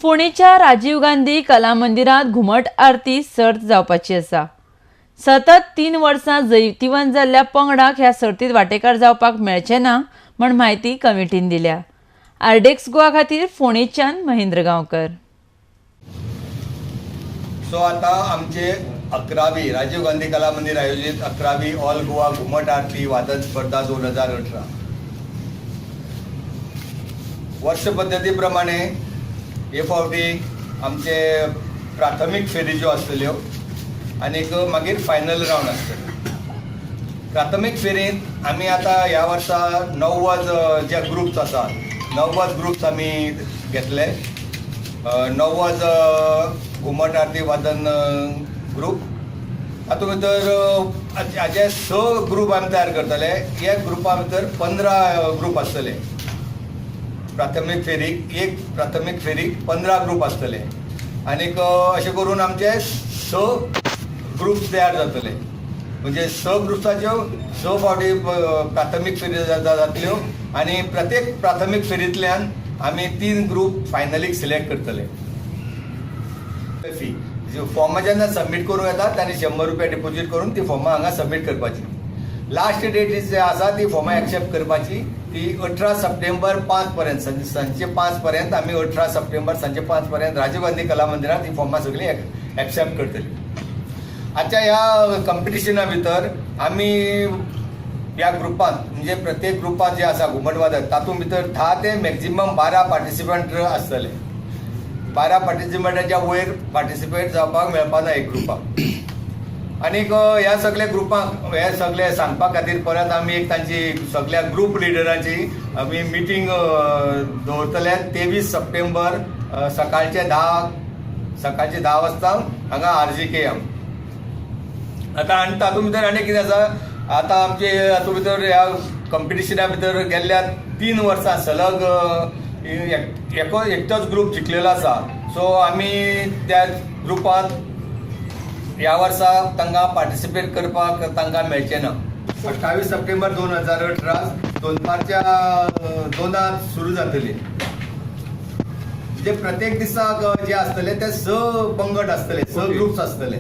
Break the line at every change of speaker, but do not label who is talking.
फोंडेच्या राजीव गांधी कला मंदिरात घुमट आरती सर्त जावपाची आसा। सतत 3 वर्सां जैतिवंत जाल्ल्या पंगडाक ह्या सर्तीत वांटेकार जावपाक मेळचें ना म्हण म्हायती कमिटीन दिल्या। आर्डेक्स गोवा खातीर फोंडेच्यान महेंद्र गांवकर।
सो आता आमचे 11वी राजीव गांधी कला मंदिर आयोजित 11वी ऑल गोवा घुमट आरती वादन स्पर्धा 2018 वर्ष पद्धती प्रमाणे हे फावटी आमचे प्राथमीक फेरी ज्यो आसतल्यो आनीक मागीर फायनल रावंड आसतले। प्राथमीक फेरींत आमी आतां ह्या वर्सा 90 जे ग्रुप्स आसात 90 ग्रुप्स आमी घेतले। 90 घुमट आरती वादन ग्रुप, हातूंत भितर हाचे 6 ग्रुप आमी तयार करतले। एक ग्रुपा भितर 15 ग्रुप आसतले। प्राथमीक फेरीक 15 ग्रुप आसतले आनीक अशें करून आमचे 6 ग्रुप्स तयार जातले। म्हणजे 6 ग्रुप्साच्यो 6 फावटी प्राथमीक फेरी जातल्यो आनी प्रत्येक प्राथमीक फेरींतल्यान आमी 3 ग्रुप फायनलीक सिलेक्ट करतले। फी फॉर्मां जेन्ना सबमीट करूं येता तेन्ना 100 रुपया डिपॉझीट करून ती फॉर्मां हांगा सबमीट करपाची। लास्ट डेट जी आसा ती फॉर्मां एक्सेप्ट करपाची ती 18 सप्टेंबर 5 पर्यंत सांजे 5 पर्यंत आमी 18 सप्टेंबर सांजे 5 पर्यंत राजीव गांधी कला मंदिरात ही फॉर्मां सगळी एक्सेप्ट करतली। आजच्या ह्या कॉम्पिटिशना भितर आमी ह्या ग्रुपांत म्हणजे प्रत्येक ग्रुपांत जे आसा घुमट वादक तातूंत भितर 10 ते मॅक्झिमम 12 पार्टिसिपंट आसतले। 12 पार्टिसिपंटाच्या वयर पार्टिसिपेट जावपाक मेळपाना एक ग्रुपाक। आनीक ह्या सगळ्या ग्रुपांक हे सगळे सांगपा खातीर परत आमी एक तांची सगळ्या ग्रुप लिडरांची आमी मिटींग दवरतले 23 सप्टेंबर सकाळचे 10 वाजता हांगा RGKM। आतां आनी तातूंत भितर आनी कितें आसा, आतां आमचे हातूंत भितर ह्या कॉम्पिटिशना भितर गेल्ल्या 3 वर्सां सलग एकटोच ग्रुप जिखलेलो आसा। सो आमी त्या ग्रुपांत ह्या वर्सा तांकां पार्टिसिपेट करपाक तांकां मेळचें ना। 28 सप्टेंबर 2018 दोनपारच्या 2 सुरू जातली। म्हणजे प्रत्येक दिसाक जे आसतले ते 6 पंगड आसतले, 6 ग्रुप्स आसतले।